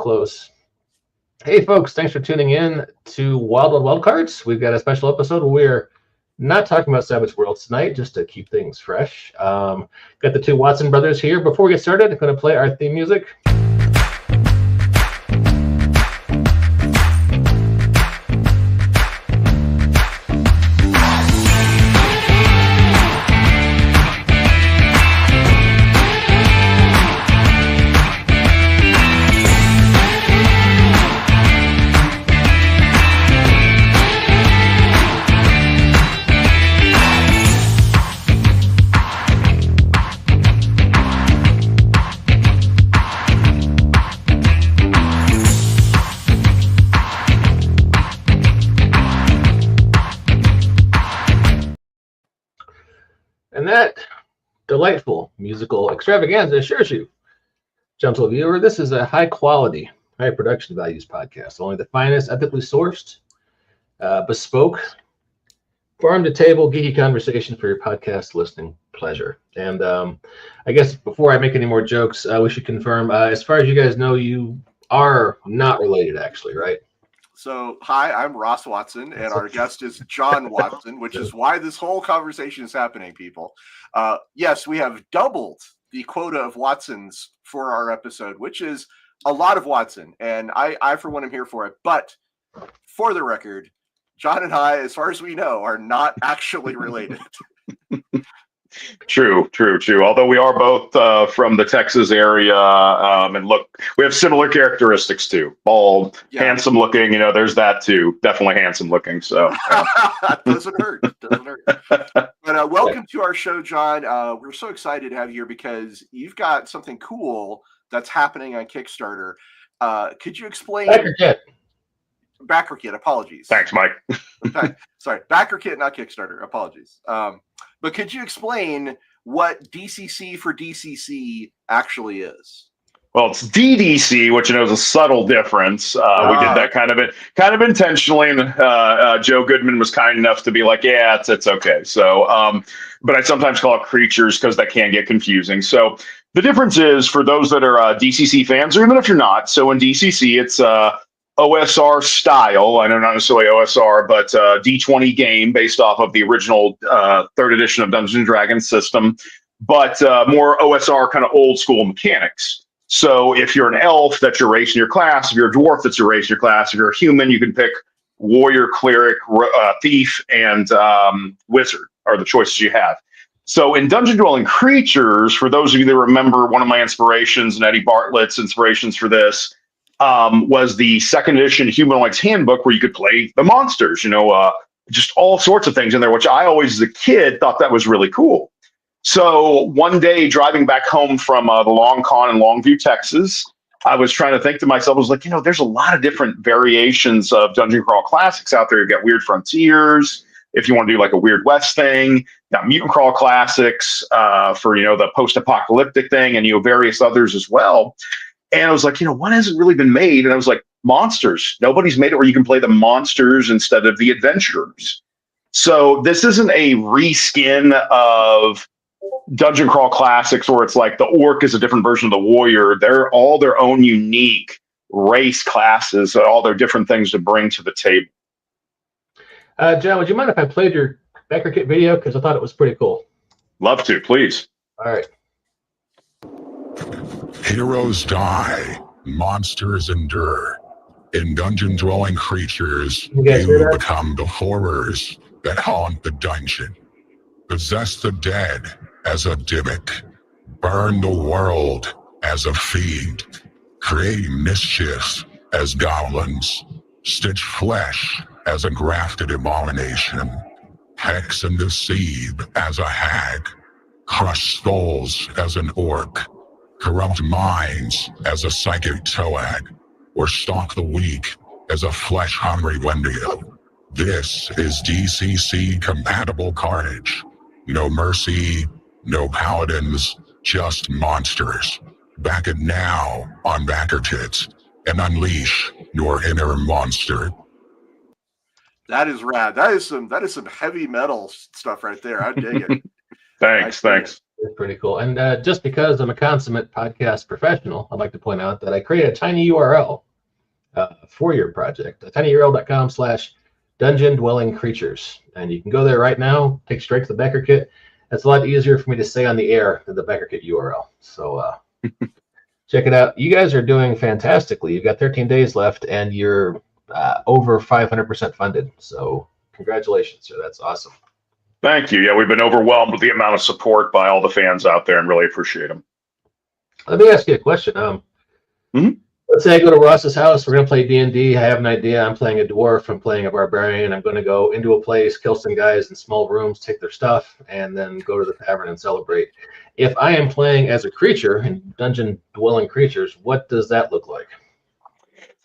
close. Hey, folks, thanks for tuning in to Wild Wild Wild Cards. We've got a special episode where we're not talking about Savage Worlds tonight, just to keep things fresh. Got the two Watson brothers here. Before we get started, I'm going to play our theme music. And that delightful musical extravaganza assures you, gentle viewer, this is a high-quality, high-production values podcast. Only the finest, ethically sourced, bespoke, farm-to-table geeky conversation for your podcast listening pleasure. And I guess before I make any more jokes, we should confirm, as far as you guys know, you are not related, actually, right? So, hi, I'm Ross Watson, and our guest is John Watson, which is why this whole conversation is happening, people. Yes, we have doubled the quota of Watsons for our episode, which is a lot of Watson, and I for one, am here for it. But for the record, John and I, as far as we know, are not actually related. True. Although we are both from the Texas area, and look, we have similar characteristics too. Bald, handsome looking. There's that too. Definitely handsome looking. So doesn't hurt. But welcome to our show, John. We're so excited to have you here because you've got something cool that's happening on Kickstarter. Could you explain? Backer Kit. Apologies. Thanks, Mike. Sorry, Backer Kit, not Kickstarter. Apologies. But could you explain what DCC for DCC actually is? Well, it's DDC, which is a subtle difference. We did that kind of intentionally, and Joe Goodman was kind enough to be like, "Yeah, it's okay." So, but I sometimes call it creatures because that can get confusing. So the difference is for those that are DCC fans, or even if you're not. So in DCC, it's OSR style. I know not necessarily OSR, but D20 game based off of the original third edition of Dungeons and Dragons system, but more OSR kind of old school mechanics. So if you're an elf, that's your race and your class. If you're a dwarf, that's your race and your class. If you're a human, you can pick warrior, cleric, thief, and wizard are the choices you have. So in Dungeon Dwelling Creatures, for those of you that remember, one of my inspirations and Eddie Bartlett's inspirations for this was the second edition Humanoid's Handbook, where you could play the monsters, just all sorts of things in there, which I always, as a kid, thought that was really cool. So one day, driving back home from the Long Con in Longview, Texas, I was trying to think to myself, I was like, there's a lot of different variations of Dungeon Crawl Classics out there. You've got Weird Frontiers, if you want to do like a Weird West thing, you got Mutant Crawl Classics for, the post-apocalyptic thing, and, various others as well. And I was like, what hasn't really been made? And I was like, monsters. Nobody's made it where you can play the monsters instead of the adventurers. So this isn't a reskin of Dungeon Crawl Classics where it's like the orc is a different version of the warrior. They're all their own unique race classes, all their different things to bring to the table. John, would you mind if I played your Backer Kit video? Because I thought it was pretty cool. Love to, please. All right. Heroes die, monsters endure. In Dungeon Dwelling Creatures, you become the horrors that haunt the dungeon. Possess the dead as a Dybbuk. Burn the world as a fiend. Create mischief as goblins. Stitch flesh as a grafted abomination. Hex and deceive as a hag. Crush skulls as an orc. Corrupt minds as a psychic toad, or stalk the weak as a flesh-hungry Wendigo. This is DCC compatible carnage. No mercy, no paladins, just monsters. Back it now on Backer Kit and unleash your inner monster. That is rad. That is some heavy metal stuff right there. I dig it. Thanks. It's pretty cool. And just because I'm a consummate podcast professional, I'd like to point out that I created a tiny URL for your project, tinyurl.com/dungeon dwelling creatures. And you can go there right now, take straight to the Becker Kit. It's a lot easier for me to say on the air than the Becker Kit URL. So check it out. You guys are doing fantastically. You've got 13 days left and you're over 500% funded. So congratulations, sir. That's awesome. Thank you. Yeah, we've been overwhelmed with the amount of support by all the fans out there and really appreciate them. Let me ask you a question. Let's say I go to Ross's house. We're going to play D&D. I have an idea. I'm playing a dwarf. I'm playing a barbarian. I'm going to go into a place, kill some guys in small rooms, take their stuff, and then go to the tavern and celebrate. If I am playing as a creature in Dungeon Dwelling Creatures, what does that look like?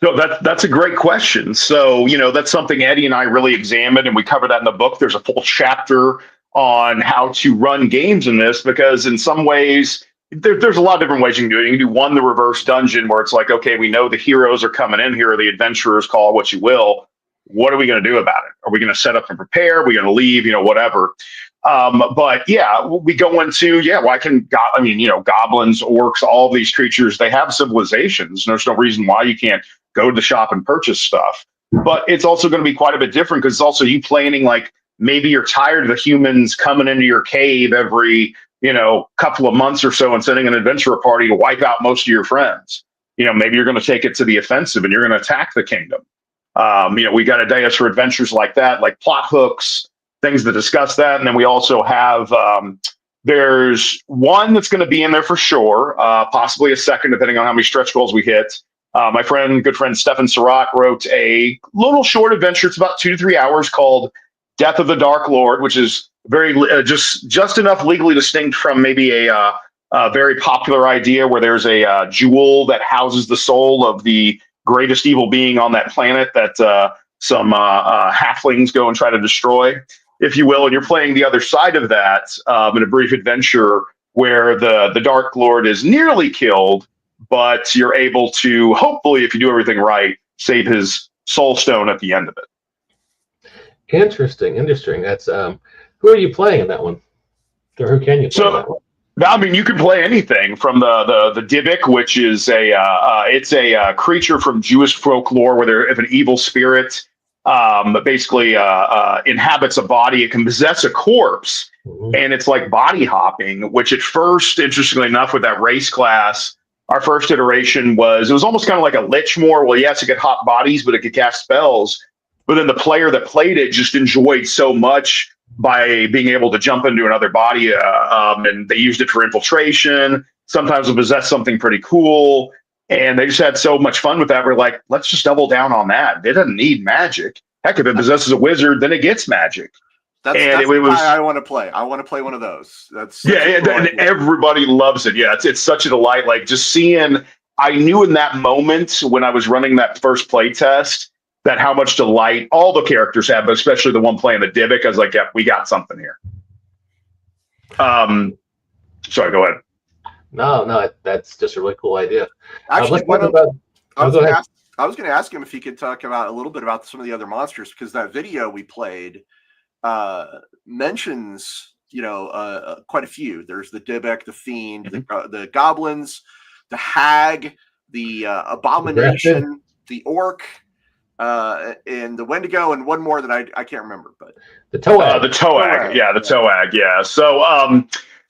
So that's a great question. So, that's something Eddie and I really examined, and we cover that in the book. There's a full chapter on how to run games in this, because in some ways, there's a lot of different ways you can do it. You can do one, the reverse dungeon, where it's like, okay, we know the heroes are coming in here, or the adventurers, call it what you will. What are we going to do about it? Are we going to set up and prepare? Are we going to leave? Whatever. But yeah, we go into, why can goblins, orcs, all these creatures, they have civilizations. There's no reason why you can't go to the shop and purchase stuff. But it's also going to be quite a bit different, because it's also you planning, like, maybe you're tired of the humans coming into your cave every couple of months or so and sending an adventurer party to wipe out most of your friends. Maybe you're going to take it to the offensive and you're going to attack the kingdom. We got ideas for adventures like that, like plot hooks, things that discuss that. And then we also have, there's one that's going to be in there for sure, possibly a second, depending on how many stretch goals we hit. My good friend Stefan Surratt wrote a little short adventure. It's about 2 to 3 hours, called Death of the Dark Lord, which is very just enough legally distinct from maybe a very popular idea where there's a jewel that houses the soul of the greatest evil being on that planet that some halflings go and try to destroy, if you will. And you're playing the other side of that in a brief adventure where the Dark Lord is nearly killed, but you're able to, hopefully, if you do everything right, save his soul stone at the end of it. Interesting. That's who are you playing in that one? Or who can you play in that one? I mean, you can play anything from the Dybbuk, which is it's a creature from Jewish folklore where if an evil spirit basically inhabits a body, it can possess a corpse, and it's like body hopping. Which at first, interestingly enough, with that race class, our first iteration was almost kind of like a Lich more. Well, yes, it could hop bodies, but it could cast spells. But then the player that played it just enjoyed so much by being able to jump into another body, and they used it for infiltration. Sometimes it possessed something pretty cool, and they just had so much fun with that. We're like, let's just double down on that. It doesn't need magic. Heck, if it possesses a wizard, then it gets magic. That's why I want to play. I want to play one of those. And everybody loves it. Yeah, it's such a delight. Like, just seeing, I knew in that moment when I was running that first play test that how much delight all the characters have, but especially the one playing the Dybbuk. I was like, yeah, we got something here. Sorry, go ahead. No, that's just a really cool idea. Actually, I was going to ask him if he could talk about a little bit about some of the other monsters, because that video we played mentions, quite a few. There's the Dybbuk, the Fiend, the goblins, the hag, the abomination, the orc, and the Wendigo, and one more that I can't remember, but the Toag. The Toag. Yeah.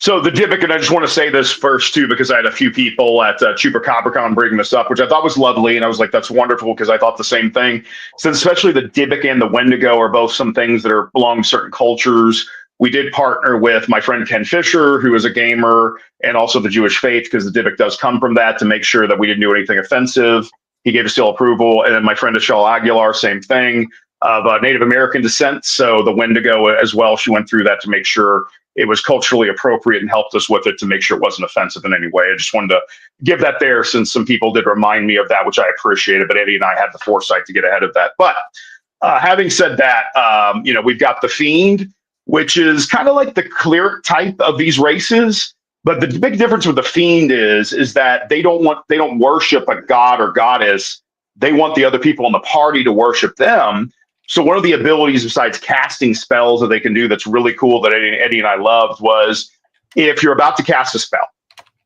So the Dybbuk, and I just want to say this first too, because I had a few people at ChupaCabraCon bringing this up, which I thought was lovely, and I was like, that's wonderful, because I thought the same thing. Since especially the Dybbuk and the Wendigo are both some things that belong to certain cultures. We did partner with my friend Ken Fisher, who is a gamer, and also the Jewish faith, because the Dybbuk does come from that, to make sure that we didn't do anything offensive. He gave us seal approval. And then my friend Ashal Aguilar, same thing, of Native American descent. So the Wendigo as well, she went through that to make sure it was culturally appropriate and helped us with it to make sure it wasn't offensive in any way. I just wanted to give that there, since some people did remind me of that, which I appreciated, but Eddie and I had the foresight to get ahead of that. But having said that, we've got the Fiend, which is kind of like the cleric type of these races. But the big difference with the Fiend is that they don't worship a god or goddess. They want the other people in the party to worship them. So one of the abilities besides casting spells that they can do that's really cool that Eddie and I loved was if you're about to cast a spell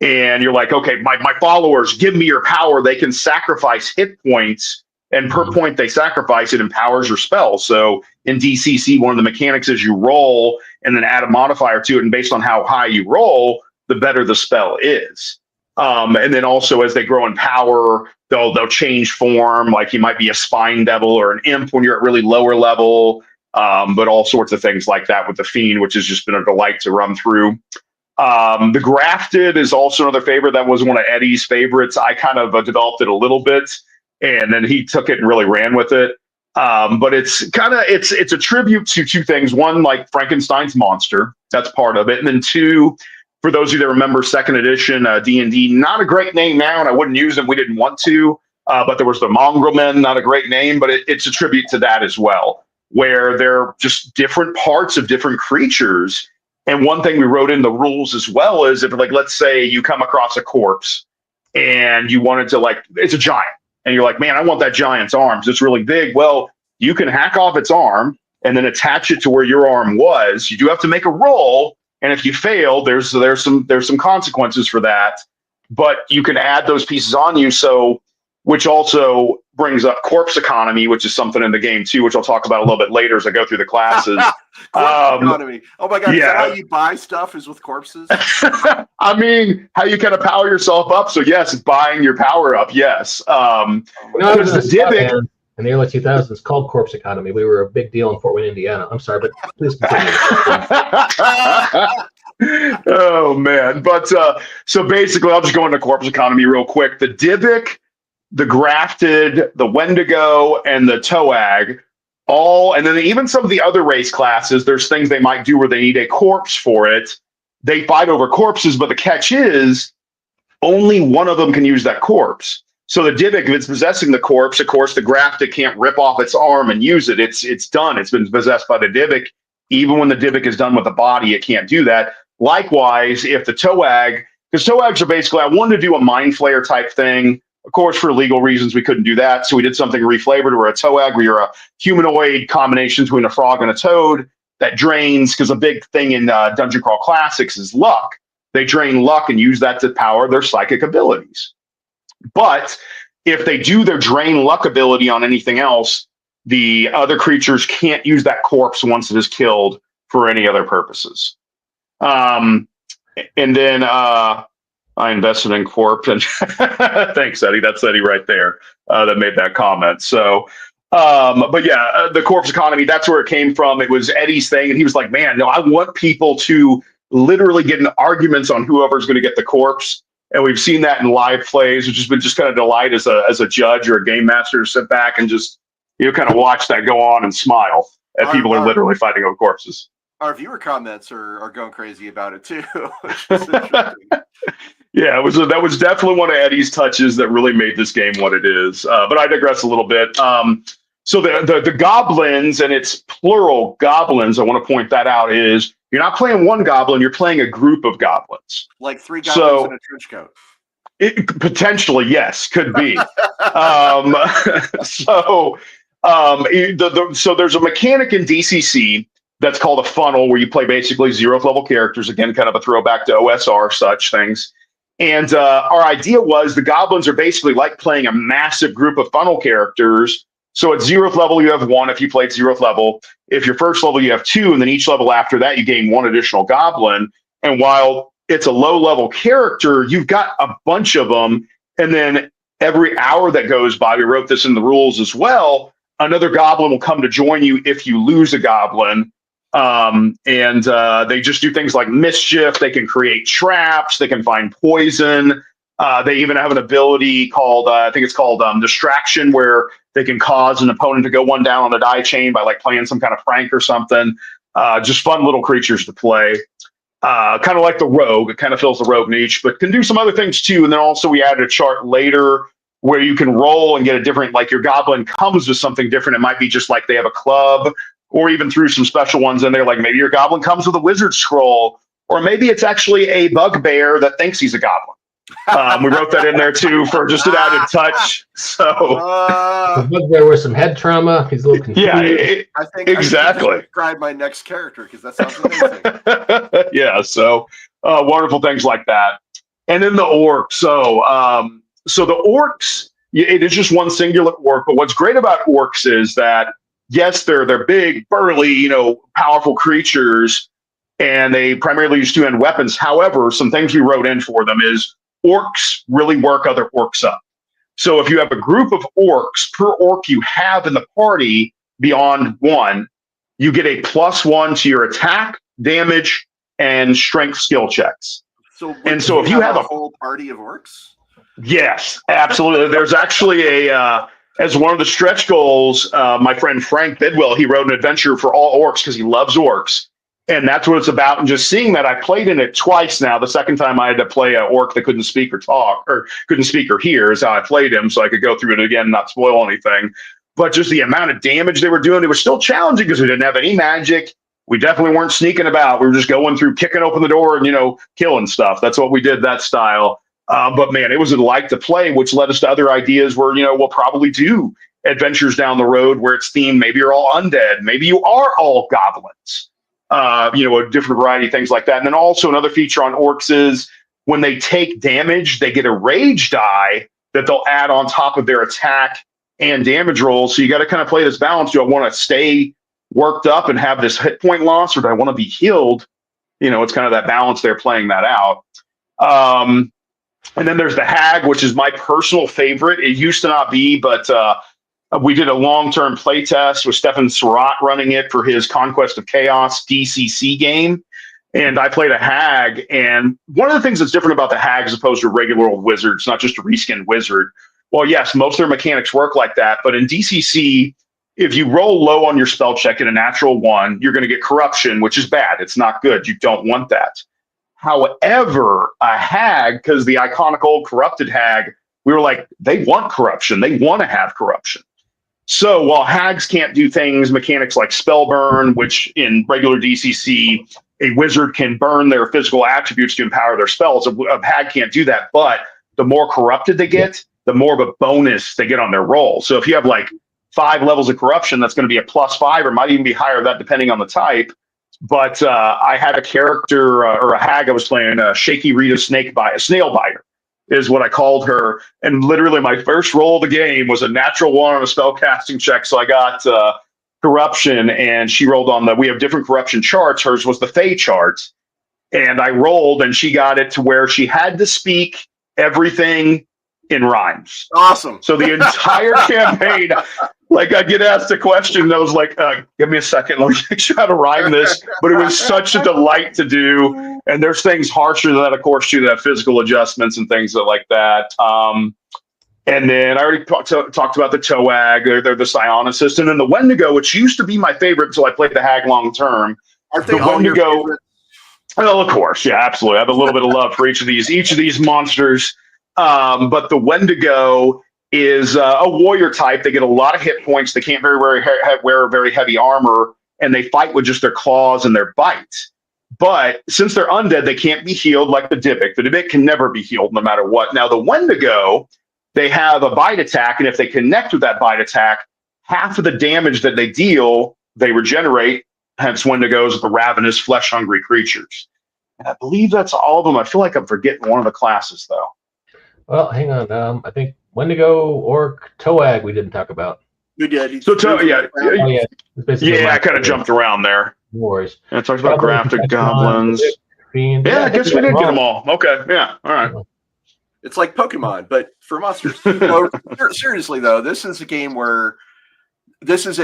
and you're like, okay, my followers, give me your power, they can sacrifice hit points, and per point they sacrifice, it empowers your spell. So in DCC, one of the mechanics is you roll and then add a modifier to it, and based on how high you roll, the better the spell is. And then also as they grow in power, they'll change form. Like you might be a spine devil or an imp when you're at really lower level, but all sorts of things like that with the Fiend, which has just been a delight to run through. The Grafted is also another favorite. That was one of Eddie's favorites. I kind of developed it a little bit, and then he took it and really ran with it. But it's a tribute to two things. One, like Frankenstein's monster, that's part of it, and then two, for those of you that remember second edition D&D, not a great name now, and I wouldn't use it. We didn't want to, but there was the Mongrel Men, not a great name, but it's a tribute to that as well, where they're just different parts of different creatures. And one thing we wrote in the rules as well is if, like, let's say you come across a corpse and you wanted to, like, it's a giant, and you're like, man, I want that giant's arms. It's really big. Well, you can hack off its arm and then attach it to where your arm was. You do have to make a roll. And if you fail, there's some consequences for that, but you can add those pieces on you. So, which also brings up corpse economy, which is something in the game too, which I'll talk about a little bit later as I go through the classes. Corpse economy. Oh my God! Yeah. Is that how you buy stuff? Is with corpses? I mean, how you kind of power yourself up. So yes, buying your power up. Yes. I was in the Dybbuk in the early 2000s called Corpse Economy. We were a big deal in Fort Wayne, Indiana. I'm sorry, but please continue. Oh man. But so basically I'll just go into corpse economy real quick. The Dybbuk, the Grafted, the Wendigo, and the Toag, and then even some of the other race classes, there's things they might do where they need a corpse for it. They fight over corpses, but the catch is only one of them can use that corpse. So the Dybbuk, if it's possessing the corpse, of course, the Grafted can't rip off its arm and use it. It's done. It's been possessed by the Dybbuk. Even when the Dybbuk is done with the body, it can't do that. Likewise, if the Toag, because Toags are basically, I wanted to do a Mind Flayer type thing. Of course, for legal reasons, we couldn't do that. So we did something reflavored where a Toag, where you're a humanoid combination between a frog and a toad that drains, because a big thing in Dungeon Crawl Classics is luck. They drain luck and use that to power their psychic abilities. But if they do their drain luck ability on anything else, the other creatures can't use that corpse once it is killed for any other purposes. And then I invested in Corp, and thanks, Eddie. That's Eddie right there that made that comment. So, but yeah, the corpse economy, that's where it came from. It was Eddie's thing, and he was like, man, no, I want people to literally get in arguments on whoever's going to get the corpse. And we've seen that in live plays, which has been just kind of delight as a judge or a game master to sit back and just, kind of watch that go on and smile at people are literally fighting over corpses. Our viewer comments are going crazy about it too. Yeah, that was definitely one of Eddie's touches that really made this game what it is. But I digress a little bit. So the goblins, and it's plural goblins, I want to point that out, is you're not playing one goblin, you're playing a group of goblins. Like three goblins in a trench coat. Potentially, yes, could be. So there's a mechanic in DCC that's called a funnel, where you play basically 0th level characters. Again, kind of a throwback to OSR, such things. And our idea was the goblins are basically like playing a massive group of funnel characters. So at 0th level, you have 1 if you played 0th level. If you're 1st level, you have 2. And then each level after that, you gain 1 additional goblin. And while it's a low level character, you've got a bunch of them. And then every hour that goes by, we wrote this in the rules as well, another goblin will come to join you if you lose a goblin. And they just do things like mischief. They can create traps. They can find poison. They even have an ability called, I think it's called distraction, where they can cause an opponent to go one down on the die chain by like playing some kind of prank or something. Just fun little creatures to play. Kind of like the rogue. It kind of fills the rogue niche, but can do some other things too. And then also we added a chart later where you can roll and get a different, like your goblin comes with something different. It might be just like they have a club, or even through some special ones in there, like maybe your goblin comes with a wizard scroll, or maybe it's actually a bugbear that thinks he's a goblin. We wrote that in there too for just an added touch. So the bugbear with some head trauma. He's a little confused. Yeah, exactly. I describe my next character because that sounds amazing. Yeah. So wonderful things like that. And then the orcs. So the orcs, it is just one singular orc. But what's great about orcs is that, yes, they're big, burly, powerful creatures, and they primarily use two-handed weapons. However, some things we wrote in for them is orcs really work other orcs up. So if you have a group of orcs, per orc you have in the party beyond one, you get a +1 to your attack, damage, and strength skill checks. So if you have a whole party of orcs? Yes, absolutely. There's actually as one of the stretch goals, my friend Frank Bidwell, he wrote an adventure for all orcs because he loves orcs. And that's what it's about. And just seeing that, I played in it twice now. The second time I had to play an orc that couldn't speak or talk, or couldn't speak or hear, is how I played him. So I could go through it again, not spoil anything. But just the amount of damage they were doing, it was still challenging because we didn't have any magic. We definitely weren't sneaking about. We were just going through, kicking open the door and, killing stuff. That's what we did, that style. But man, it was a delight to play, which led us to other ideas where, we'll probably do adventures down the road where it's themed. Maybe you're all undead. Maybe you are all goblins. A different variety of things like that. And then also another feature on orcs is when they take damage, they get a rage die that they'll add on top of their attack and damage rolls. So you got to kind of play this balance. Do I want to stay worked up and have this hit point loss, or do I want to be healed? It's kind of that balance there, playing that out. And then there's the Hag, which is my personal favorite. It used to not be, but we did a long-term play test with Stefan Surratt running it for his Conquest of Chaos DCC game. And I played a Hag. And one of the things that's different about the Hag as opposed to a regular old wizard, it's not just a reskinned wizard. Well, yes, most of their mechanics work like that. But in DCC, if you roll low on your spell check in a natural 1, you're going to get corruption, which is bad. It's not good. You don't want that. However, a Hag, because the iconic old corrupted Hag, we were like, they want corruption. They want to have corruption. So while Hags can't do things, mechanics like spell burn, which in regular DCC, a wizard can burn their physical attributes to empower their spells. A Hag can't do that. But the more corrupted they get, the more of a bonus they get on their roll. So if you have like 5 levels of corruption, that's going to be a +5, or might even be higher than that depending on the type. But I had a character or a Hag I was playing, Shaky Rita Snail Biter is what I called her. And literally my first roll of the game was a natural 1 on a spell casting check. So I got corruption, and she rolled on we have different corruption charts. Hers was the Fey chart. And I rolled, and she got it to where she had to speak everything in rhymes. Awesome. So the entire campaign, like I'd get asked a question, and I was like, give me a second, let me make sure how to rhyme this. But it was such a delight to do. And there's things harsher than that, of course, too, that physical adjustments and things like that. And then I already talked about the Toag, they're the Psionicist, and then the Wendigo, which used to be my favorite until I played the Hag long term. Aren't they the all your Wendigo? favorites? Well, of course, yeah, absolutely. I have a little bit of love for each of these monsters. But the Wendigo is a warrior type. They get a lot of hit points. They can't wear very heavy armor, and they fight with just their claws and their bite. But since they're undead, they can't be healed like the Dybbuk. The Dybbuk can never be healed no matter what. Now, the Wendigo, they have a bite attack, and if they connect with that bite attack, half of the damage that they deal, they regenerate. Hence, Wendigos are the ravenous, flesh-hungry creatures. And I believe that's all of them. I feel like I'm forgetting one of the classes, though. Well, hang on. I think Wendigo, Orc, Toag we didn't talk about. We did. So, I kind of jumped around there. No worries. And it talks about grafted goblins. Fiend. Yeah, I guess we did get them all. Okay, yeah, all right. It's like Pokemon, but for monsters. No, seriously, though, this is a game where this is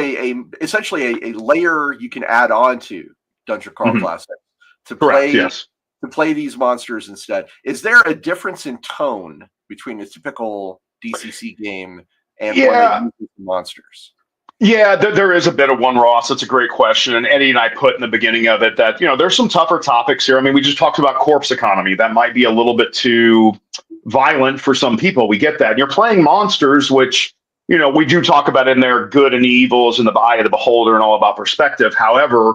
essentially a layer you can add on to Dungeon Crawl Classic to play. Correct, yes. To play these monsters instead. Is there a difference in tone between a typical DCC game and one that uses monsters? Yeah, there is a bit of one, Ross. That's a great question. And Eddie and I put in the beginning of it that, there's some tougher topics here. I mean, we just talked about corpse economy. That might be a little bit too violent for some people. We get that. And you're playing monsters, which, we do talk about in there, good and evils in the eye of the beholder and all about perspective. However,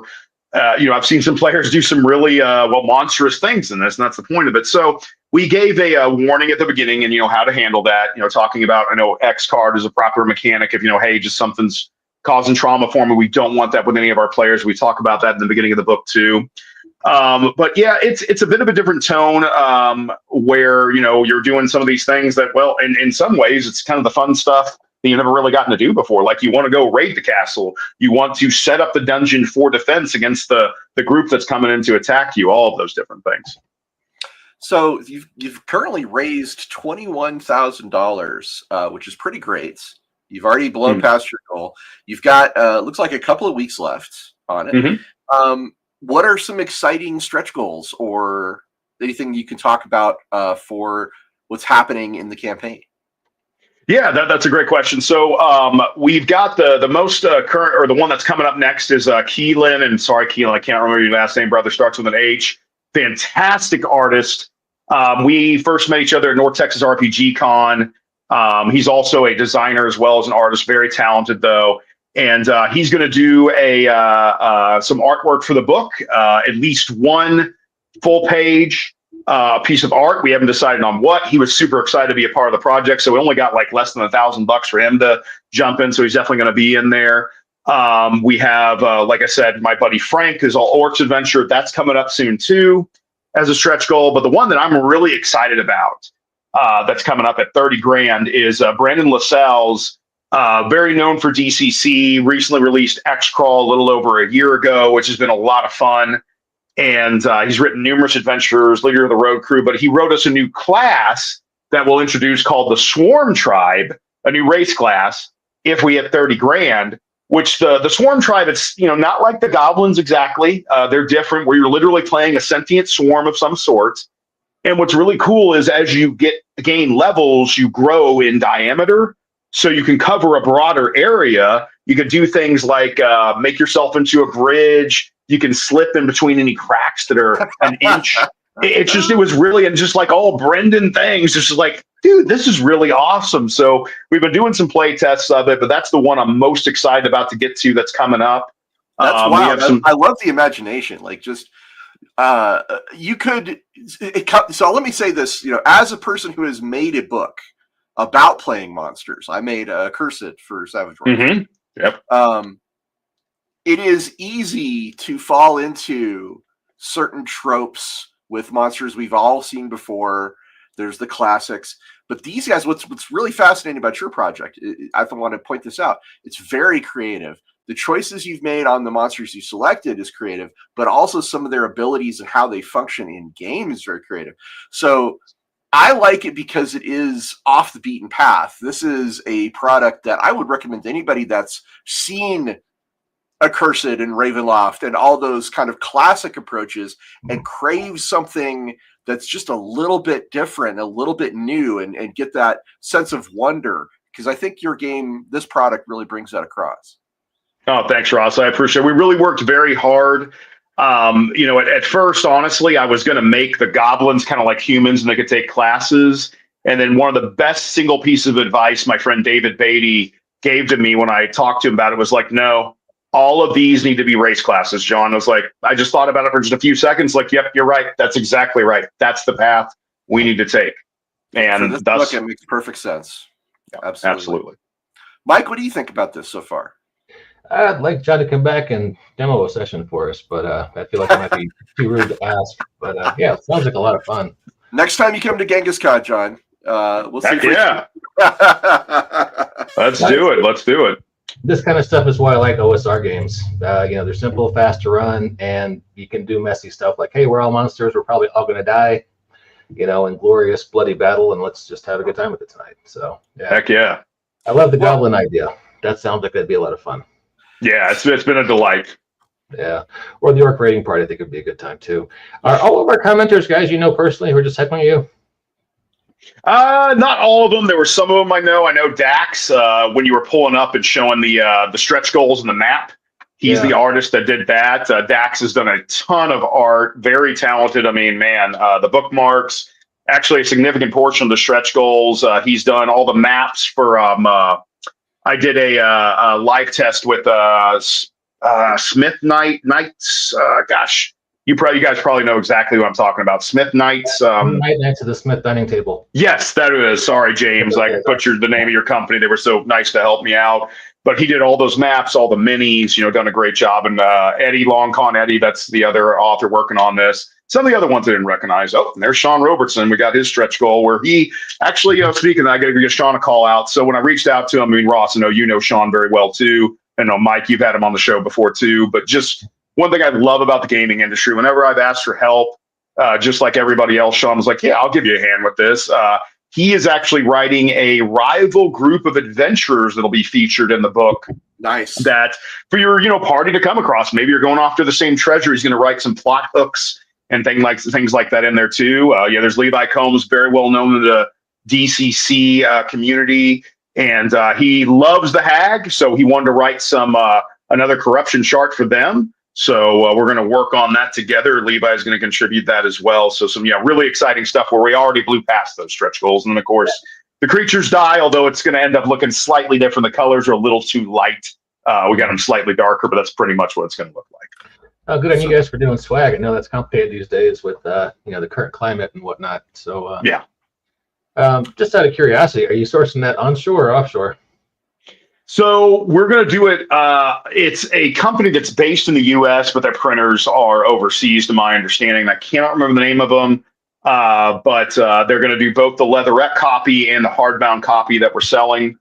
I've seen some players do some really monstrous things in this, and that's the point of it. So we gave a warning at the beginning, and how to handle that. Talking about X card is a proper mechanic. If hey, just something's causing trauma for me, we don't want that with any of our players. We talk about that in the beginning of the book too. But yeah, it's a bit of a different tone, where, you're doing some of these things that, well, in some ways, it's kind of the fun stuff that you never really gotten to do before. Like, you want to go raid the castle, you want to set up the dungeon for defense against the group that's coming in to attack you. All of those different things. So you've currently raised $21,000, which is pretty great. You've already blown past your goal. You've got looks like a couple of weeks left on it. What are some exciting stretch goals or anything you can talk about for what's happening in the campaign? Yeah, that's a great question. So we've got the most current, or the one that's coming up next is Keelan. And sorry, Keelan, I can't remember your last name, brother. Starts with an H. Fantastic artist. We first met each other at North Texas RPG Con. He's also a designer as well as an artist, very talented though. And he's going to do some artwork for the book, at least one full page piece of art. We haven't decided on what. He was super excited to be a part of the project, so we only got like less than $1,000 for him to jump in. So he's definitely going to be in there. We have, like I said, my buddy Frank is all Orcs Adventure. That's coming up soon too as a stretch goal. But the one that I'm really excited about that's coming up at 30 grand is Brandon LaSalle's, very known for DCC, recently released X-Crawl a little over a year ago, which has been a lot of fun. And he's written numerous adventures, Leader of the Road Crew, but he wrote us a new class that we'll introduce called the Swarm Tribe, a new race class, if we hit 30 grand, which the Swarm Tribe, it's, not like the Goblins exactly. They're different, where you're literally playing a sentient swarm of some sort. And what's really cool is as you gain levels, you grow in diameter. So you can cover a broader area. You can do things like make yourself into a bridge. You can slip in between any cracks that are an inch. It was really, and just like all Brendan things, just like, dude, this is really awesome. So we've been doing some play tests of it, but that's the one I'm most excited about to get to that's coming up. That's wild. I love the imagination. Like, just you could. So let me say this. As a person who has made a book about playing monsters, I made a Cursed for Savage Worlds. Yep. It is easy to fall into certain tropes with monsters we've all seen before. There's the classics, but these guys, what's really fascinating about your project, I want to point this out. It's very creative. The choices you've made on the monsters you selected is creative, but also some of their abilities and how they function in game is very creative. So I like it because it is off the beaten path. This is a product that I would recommend to anybody that's seen Accursed and Ravenloft and all those kind of classic approaches and crave something that's just a little bit different, a little bit new, and get that sense of wonder. Because I think your game, this product really brings that across. Oh, thanks, Ross. I appreciate it. We really worked very hard. At first, honestly, I was going to make the goblins kind of like humans and they could take classes. And then one of the best single piece of advice my friend David Beatty gave to me when I talked to him about it was like, no, all of these need to be race classes, John. I was like, I just thought about it for just a few seconds. Like, yep, you're right. That's exactly right. That's the path we need to take. And for this book, it makes perfect sense. Absolutely. Mike, what do you think about this so far? I'd like John to come back and demo a session for us, but I feel like it might be too rude to ask. But yeah, it sounds like a lot of fun. Next time you come to Genghis Con, John, we'll see. Yeah. Let's do it. This kind of stuff is why I like OSR games. They're simple, fast to run, and you can do messy stuff like, hey, we're all monsters. We're probably all going to die, in glorious, bloody battle, and let's just have a good time with it tonight. So, yeah. Heck yeah. I love the goblin idea. That sounds like that'd be a lot of fun. Yeah, it's been a delight. Yeah. Or the orc raiding party, I think would be a good time, too. Are all of our commenters guys you know personally who are just heckling you? Not all of them. There were some of them I know. I know Dax, when you were pulling up and showing the stretch goals and the map, he's the artist that did that. Dax has done a ton of art, very talented. I mean, man, the bookmarks, actually a significant portion of the stretch goals. He's done all the maps for, I did a live test with Smith Knights. You guys probably know exactly what I'm talking about. Smith Knights. Right next to the Smith dining table. Yes, that is. Sorry, James. I butchered the name of your company. They were so nice to help me out. But he did all those maps, all the minis, done a great job. And Eddie, Long Con Eddie, that's the other author working on this. Some of the other ones I didn't recognize. Oh, and there's Sean Robertson. We got his stretch goal where he actually, speaking, I got to give Sean a call out. So when I reached out to him, Ross, I know you know Sean very well too. I know Mike, you've had him on the show before too. But just one thing I love about the gaming industry, whenever I've asked for help, just like everybody else, Sean was like, yeah, I'll give you a hand with this. He is actually writing a rival group of adventurers that'll be featured in the book. Nice. That for your, party to come across. Maybe you're going after the same treasure. He's going to write some plot hooks and things like that in there too. There's Levi Combs, very well known in the DCC community, and he loves the Hag, so he wanted to write some another corruption chart for them. So we're going to work on that together. Levi is going to contribute that as well. So some really exciting stuff where we already blew past those stretch goals, and then of course the creatures die. Although it's going to end up looking slightly different. The colors are a little too light. We got them slightly darker, but that's pretty much what it's going to look like. Oh, good on you guys for doing swag. I know that's complicated these days with the current climate and whatnot. So yeah. Just out of curiosity, are you sourcing that onshore or offshore? So we're going to do it. It's a company that's based in the U.S., but their printers are overseas, to my understanding. I cannot remember the name of them, but they're going to do both the leatherette copy and the hardbound copy that we're selling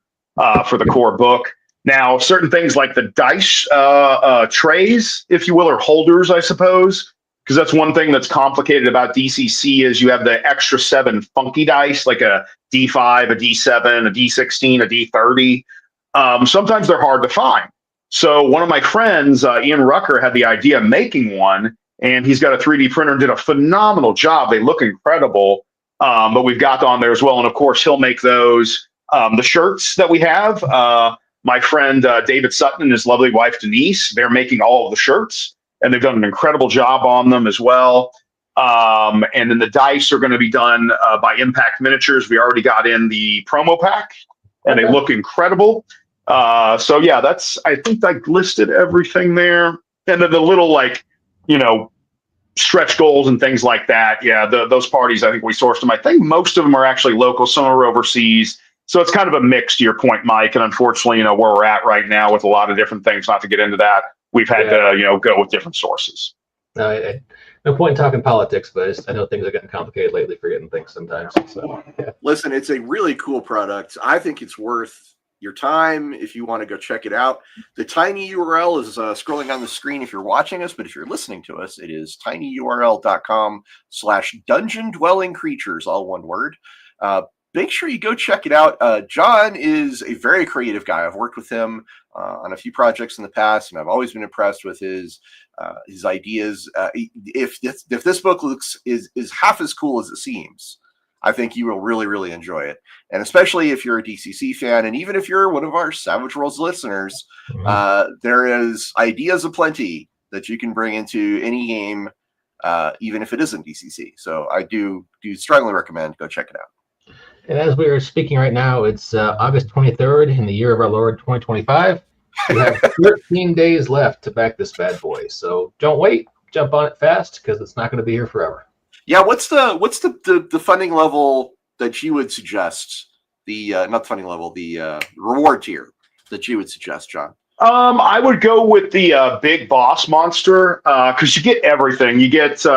for the core book. Now, certain things like the dice trays, if you will, or holders, I suppose, because that's one thing that's complicated about DCC is you have the extra 7 funky dice, like a D5, a D7, a D16, a D30. Sometimes they're hard to find. So one of my friends, Ian Rucker, had the idea of making one, and he's got a 3D printer and did a phenomenal job. They look incredible, but we've got on there as well. And of course, he'll make those. The shirts that we have, my friend David Sutton and his lovely wife, Denise, they're making all of the shirts, and they've done an incredible job on them as well. And then the dice are going to be done by Impact Miniatures. We already got in the promo pack, and they look incredible. So yeah, I think I listed everything there. And then the little stretch goals and things like that. Yeah, those parties, I think we sourced them. I think most of them are actually local, some are overseas. So it's kind of a mix, to your point, Mike. And unfortunately, where we're at right now with a lot of different things, not to get into that, we've had to, go with different sources. No point in talking politics, but I know things are getting complicated lately for getting things sometimes. So, yeah. Listen, it's a really cool product. I think it's worth your time if you want to go check it out. The tiny URL is scrolling on the screen if you're watching us, but if you're listening to us, it is tinyurl.com/dungeon dwelling creatures, all one word. Make sure you go check it out. John is a very creative guy. I've worked with him on a few projects in the past, and I've always been impressed with his ideas. If this book is half as cool as it seems, I think you will really, really enjoy it. And especially if you're a DCC fan, and even if you're one of our Savage Worlds listeners, there is ideas aplenty that you can bring into any game, even if it isn't DCC. So I do strongly recommend go check it out. And as we are speaking right now, it's August 23rd in the year of our Lord 2025. We have 13 days left to back this bad boy. So don't wait. Jump on it fast because it's not going to be here forever. Yeah, what's the funding level that you would suggest? Not the funding level, the reward tier that you would suggest, John? I would go with the Big Boss Monster because you get everything. You get 2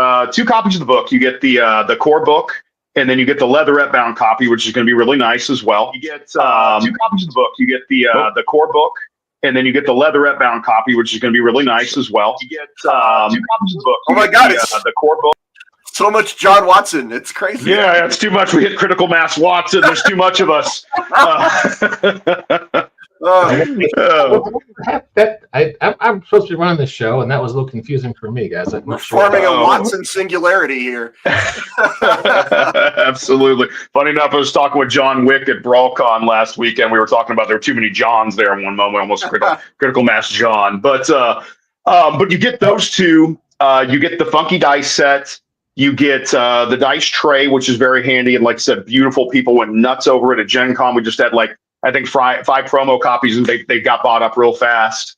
copies of the book. You get the core book. And then you get the leatherette bound copy, which is going to be really nice as well. You get 2 copies of the book. You get the core book, and then you get the leatherette bound copy, which is going to be really nice as well. You get 2 copies of the book. Oh my God! It's the core book. So much John Watson. It's crazy. Yeah, it's too much. We hit critical mass Watson. There's too much of us. I'm supposed to be running this show, and that was a little confusing for me, guys. We're forming a Watson singularity here. Absolutely. Funny enough, I was talking with John Wick at BrawlCon last weekend. We were talking about there were too many Johns there in one moment, almost critical mass John. But you get those 2. You get the funky dice set. You get the dice tray, which is very handy. And like I said, beautiful. People went nuts over it at Gen Con. We just had I think 5 promo copies, and they got bought up real fast.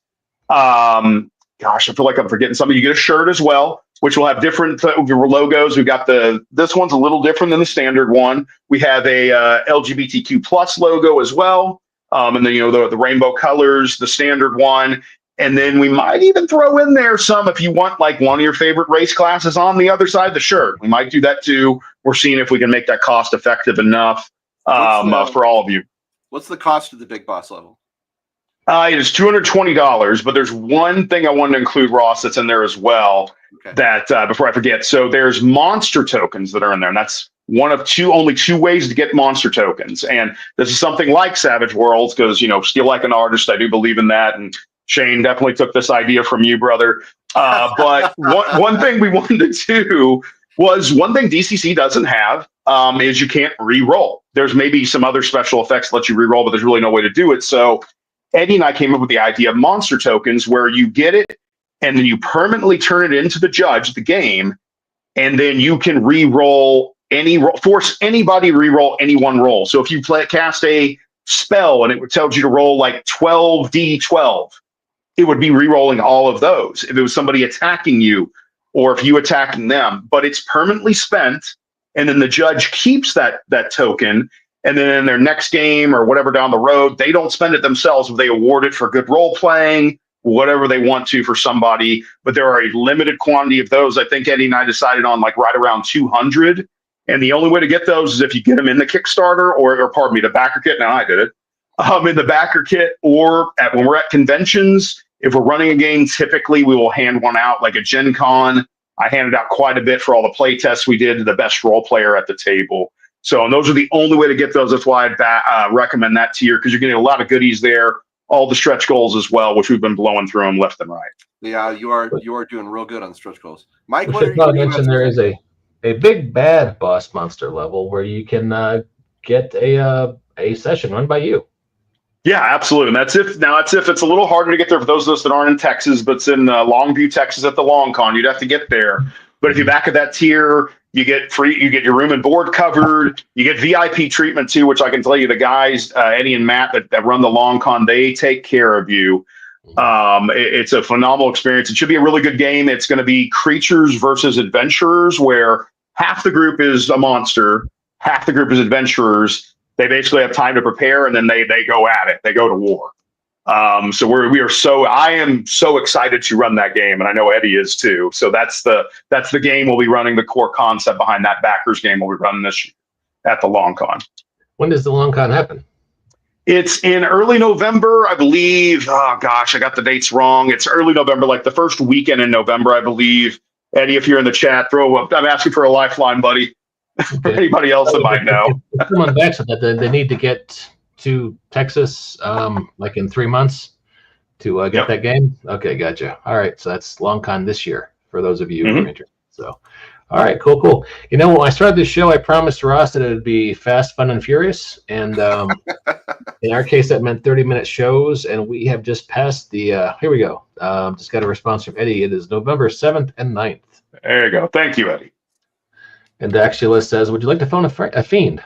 Gosh, I feel like I'm forgetting something. You get a shirt as well. which will have different logos. We've got this one's a little different than the standard one. We have a LGBTQ plus logo as well. And then, the rainbow colors, the standard one. And then we might even throw in there some, if you want like one of your favorite race classes on the other side of the shirt. We might do that too. We're seeing if we can make that cost effective enough for all of you. What's the cost of the Big Boss level? It is $220, but there's one thing I wanted to include, Ross, that's in there as well. Okay. That before I forget. So there's monster tokens that are in there, and that's one of only two ways to get monster tokens. And this is something like Savage Worlds, because, steal like an artist. I do believe in that. And Shane definitely took this idea from you, brother. But one thing we wanted to do was one thing DCC doesn't have is you can't re-roll. There's maybe some other special effects that let you re-roll, but there's really no way to do it. So Eddie and I came up with the idea of monster tokens, where you get it and then you permanently turn it into the judge, the game, and then you can re-roll force anybody to re-roll any one roll. So if you cast a spell and it tells you to roll like 12d12, it would be re-rolling all of those if it was somebody attacking you or if you attacking them. But it's permanently spent, and then the judge keeps that token, and then in their next game or whatever down the road, they don't spend it themselves, but they award it for good role playing, whatever they want to for somebody. But there are a limited quantity of those. I think Eddie and I decided on like right around 200. And the only way to get those is if you get them in the Kickstarter or pardon me, the backer kit. Now I did it in the backer kit, or when we're at conventions. If we're running a game, typically we will hand one out, like a Gen Con. I handed out quite a bit for all the play tests we did to the best role player at the table. So, and those are the only way to get those. That's why I recommend that tier, because you're getting a lot of goodies there. All the stretch goals as well, which we've been blowing through them left and right. Yeah, you are doing real good on stretch goals, Mike. We should not mention there is a big bad boss monster level where you can get a session run by you. Yeah, absolutely. And that's if it's a little harder to get there for those of us that aren't in Texas, but it's in Longview, Texas at the Long Con. You'd have to get there. But if you're back at that tier, you get your room and board covered. You get VIP treatment too, which I can tell you the guys, Eddie and Matt that run the Long Con, they take care of you. It's a phenomenal experience. It should be a really good game. It's going to be creatures versus adventurers, where half the group is a monster, half the group is adventurers. They basically have time to prepare, and then they go at it. They go to war. So I am so excited to run that game, and I know Eddie is too. So that's the game we'll be running. The core concept behind that backers game we'll be running this year at the Long Con. When does the Long Con happen? It's in early November, I believe. Oh gosh, I got the dates wrong. It's early November, like the first weekend in November, I believe. Eddie, if you're in the chat, I'm asking for a lifeline, buddy. Okay. Anybody else that might know. Someone back said that they need to get to Texas like in 3 months to get that game. Okay, gotcha. All right, so that's Long Con this year for those of you who are interested. So, all right, cool. When I started this show, I promised Ross that it would be fast, fun, and furious. And in our case, that meant 30-minute shows. And we have just passed the, here we go. Just got a response from Eddie. It is November 7th and 9th. There you go. Thank you, Eddie. And Daxulus says, would you like to phone a fiend?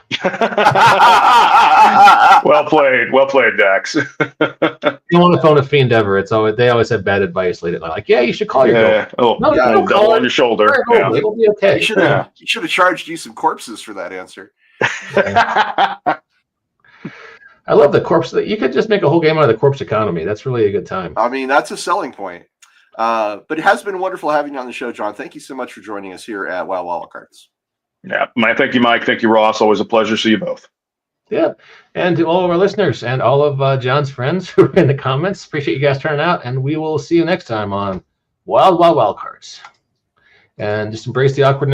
Well played, Dax. You don't want to phone a fiend ever. They always have bad advice late at night. Like, yeah, you should call your girl. No, call on your shoulder. Yeah. It'll be okay. He should have charged you some corpses for that answer. I love the corpse. You could just make a whole game out of the corpse economy. That's really a good time. I mean, that's a selling point. But it has been wonderful having you on the show, John. Thank you so much for joining us here at Wow Wow Cards. Yeah, thank you, Mike. Thank you, Ross. Always a pleasure to see you both. Yeah, and to all of our listeners and all of John's friends who are in the comments, appreciate you guys turning out, and we will see you next time on Wild Cards. And just embrace the awkwardness.